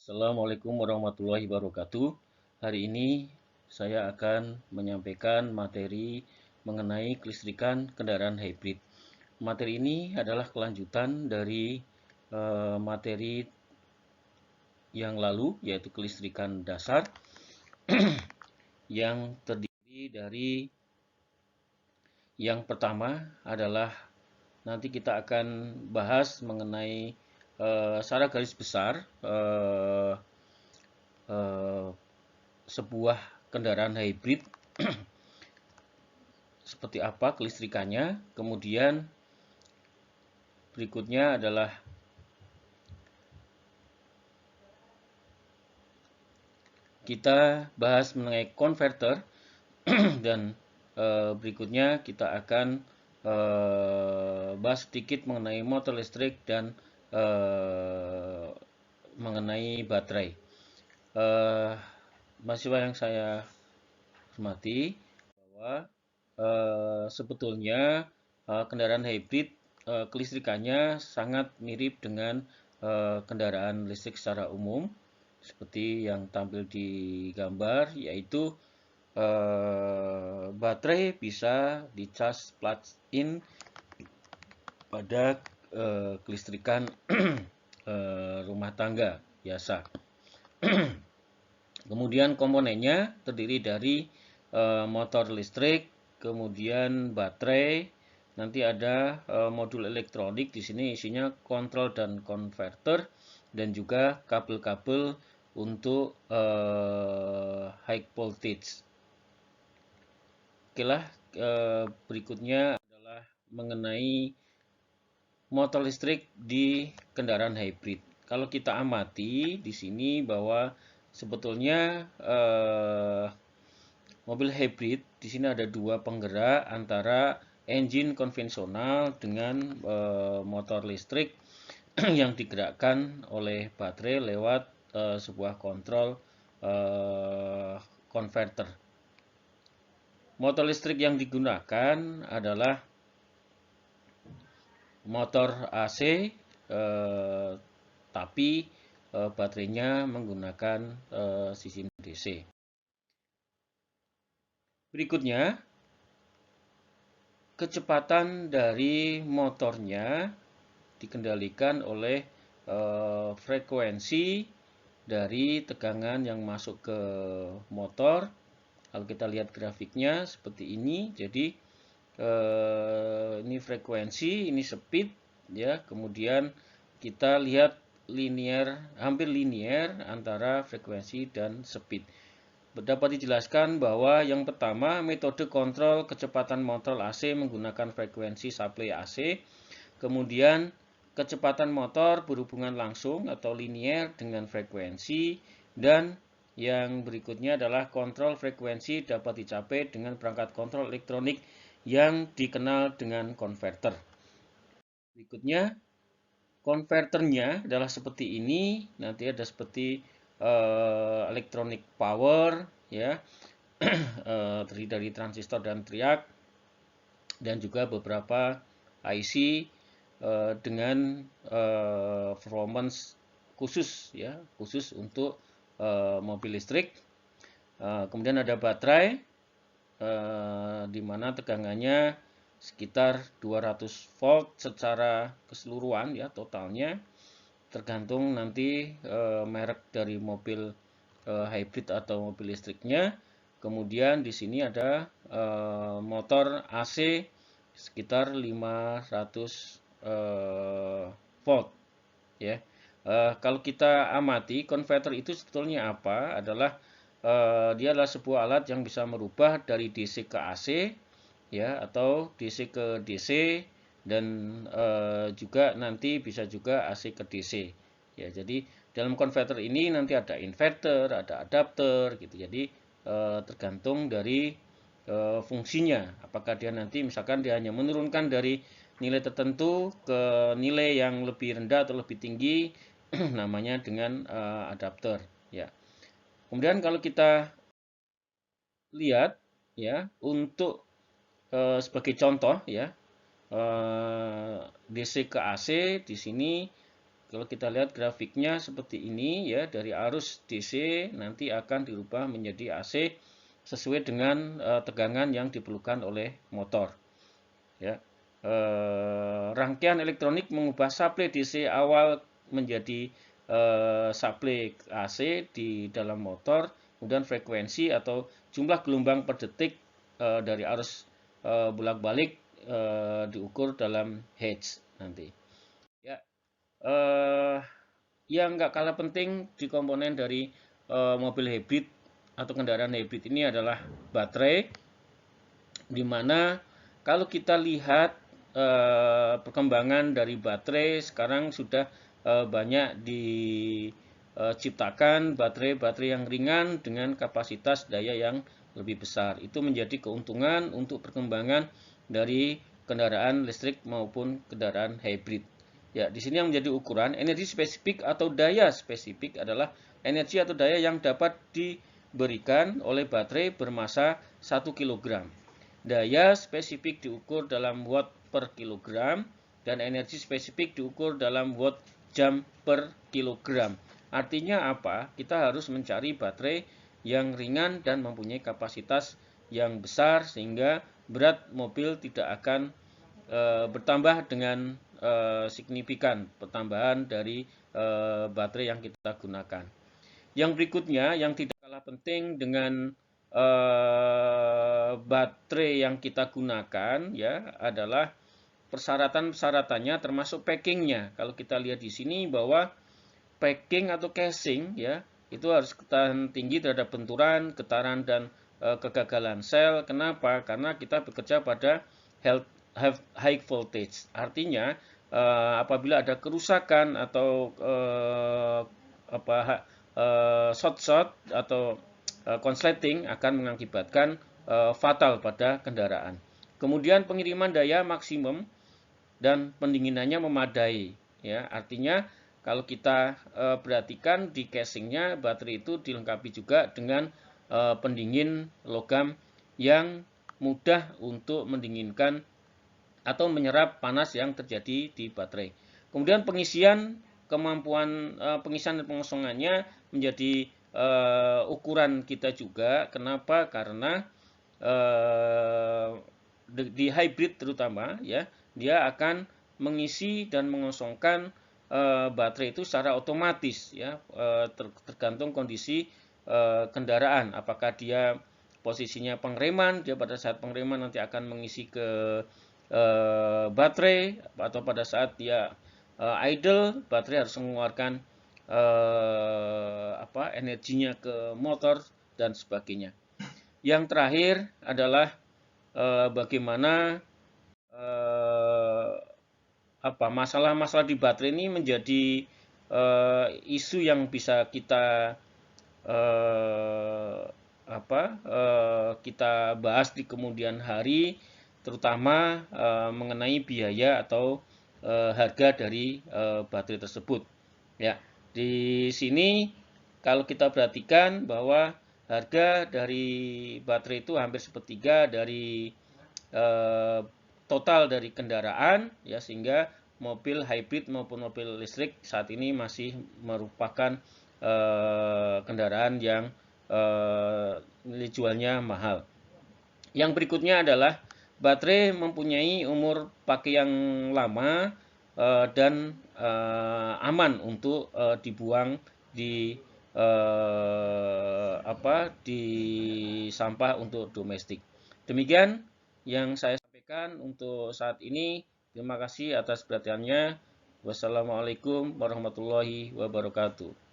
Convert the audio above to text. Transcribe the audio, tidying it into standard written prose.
Assalamualaikum warahmatullahi wabarakatuh. Hari ini saya akan menyampaikan materi mengenai kelistrikan kendaraan hybrid. Materi ini adalah kelanjutan dari materi yang lalu, yaitu kelistrikan dasar, yang terdiri dari yang pertama adalah nanti kita akan bahas mengenai secara garis besar eh, sebuah kendaraan hybrid seperti apa kelistrikannya. Kemudian berikutnya adalah kita bahas mengenai konverter dan berikutnya kita akan bahas sedikit mengenai motor listrik dan mengenai baterai. Mahasiswa yang saya hormati, bahwa sebetulnya kendaraan hybrid kelistrikannya sangat mirip dengan kendaraan listrik secara umum seperti yang tampil di gambar, yaitu baterai bisa dicas plug-in pada kelistrikan rumah tangga biasa. Kemudian komponennya terdiri dari motor listrik, kemudian baterai, nanti ada modul elektronik di sini isinya kontrol dan konverter, dan juga kabel-kabel untuk high voltage. Oke lah, berikutnya adalah mengenai motor listrik di kendaraan hybrid. Kalau kita amati di sini bahwa sebetulnya mobil hybrid di sini ada dua penggerak antara engine konvensional dengan motor listrik yang digerakkan oleh baterai lewat sebuah kontrol konverter. Motor listrik yang digunakan adalah motor AC, tapi baterainya menggunakan sistem DC. Berikutnya, kecepatan dari motornya dikendalikan oleh frekuensi dari tegangan yang masuk ke motor. Kalau kita lihat grafiknya seperti ini, jadi ini frekuensi, ini speed, ya. Kemudian kita lihat hampir linear antara frekuensi dan speed. Dapat dijelaskan bahwa yang pertama, metode kontrol kecepatan motor AC menggunakan frekuensi supply AC. Kemudian kecepatan motor berhubungan langsung atau linear dengan frekuensi, dan yang berikutnya adalah kontrol frekuensi dapat dicapai dengan perangkat kontrol elektronik yang dikenal dengan konverter. Berikutnya, konverternya adalah seperti ini. Nanti ada seperti electronic power, ya, terdiri dari transistor dan triak, dan juga beberapa IC dengan performance khusus, ya, khusus untuk mobil listrik. Kemudian ada baterai, di mana tegangannya sekitar 200 volt secara keseluruhan, ya, totalnya, tergantung nanti merek dari mobil hybrid atau mobil listriknya. Kemudian di sini ada motor AC sekitar 500 volt, ya. Kalau kita amati, konverter itu sebetulnya apa? Dia adalah sebuah alat yang bisa merubah dari DC ke AC, ya, atau DC ke DC, dan juga nanti bisa juga AC ke DC. Ya, jadi dalam konverter ini nanti ada inverter, ada adapter, gitu. Jadi tergantung dari fungsinya. Apakah dia nanti misalkan dia hanya menurunkan dari nilai tertentu ke nilai yang lebih rendah atau lebih tinggi, namanya dengan adapter, ya. Kemudian kalau kita lihat, ya, untuk sebagai contoh, ya, DC ke AC di sini Kalau kita lihat grafiknya seperti ini ya, dari arus DC nanti akan dirubah menjadi AC sesuai dengan tegangan yang diperlukan oleh motor. Ya. Rangkaian elektronik mengubah supply DC awal menjadi supply AC di dalam motor, kemudian frekuensi atau jumlah gelombang per detik dari arus bolak-balik diukur dalam hertz nanti. Ya, yang nggak kalah penting di komponen dari mobil hybrid atau kendaraan hybrid ini adalah baterai, di mana kalau kita lihat perkembangan dari baterai sekarang sudah banyak diciptakan baterai-baterai yang ringan dengan kapasitas daya yang lebih besar. Itu menjadi keuntungan untuk perkembangan dari kendaraan listrik maupun kendaraan hybrid. Ya, di sini yang menjadi ukuran energi spesifik atau daya spesifik adalah energi atau daya yang dapat diberikan oleh baterai bermasa 1 kg. Daya spesifik diukur dalam watt per kilogram dan energi spesifik diukur dalam watt jam per kilogram. Artinya apa? Kita harus mencari baterai yang ringan dan mempunyai kapasitas yang besar sehingga berat mobil tidak akan bertambah dengan signifikan pertambahan dari baterai yang kita gunakan. Yang berikutnya yang tidak kalah penting dengan baterai yang kita gunakan ya adalah persyaratan-persyaratannya termasuk packingnya. Kalau kita lihat di sini bahwa packing atau casing ya itu harus ketahan tinggi terhadap benturan, getaran dan kegagalan sel. Kenapa? Karena kita bekerja pada high voltage. Artinya apabila ada kerusakan atau short atau konsleting akan mengakibatkan fatal pada kendaraan. Kemudian pengiriman daya maksimum dan pendinginannya memadai. Ya, artinya kalau kita perhatikan di casingnya baterai itu dilengkapi juga dengan pendingin logam yang mudah untuk mendinginkan atau menyerap panas yang terjadi di baterai. Kemudian pengisian kemampuan pengisian dan pengosongannya menjadi ukuran kita juga. Kenapa? Karena di hybrid terutama ya dia akan mengisi dan mengosongkan baterai itu secara otomatis ya tergantung kondisi kendaraan. Apakah dia posisinya pengereman, dia pada saat pengereman nanti akan mengisi ke baterai, atau pada saat dia idle baterai harus mengeluarkan energinya ke motor dan sebagainya. Yang terakhir adalah bagaimana masalah-masalah di baterai ini menjadi isu yang bisa kita kita bahas di kemudian hari, terutama mengenai biaya atau harga dari baterai tersebut. Ya, di sini kalau kita perhatikan bahwa harga dari baterai itu hampir sepertiga dari total dari kendaraan, ya sehingga mobil hybrid maupun mobil listrik saat ini masih merupakan kendaraan yang nilai jualnya mahal. Yang berikutnya adalah baterai mempunyai umur pakai yang lama dan aman untuk dibuang di di sampah untuk domestik. Demikian yang saya sampaikan untuk saat ini. Terima kasih atas perhatiannya. Wassalamualaikum warahmatullahi wabarakatuh.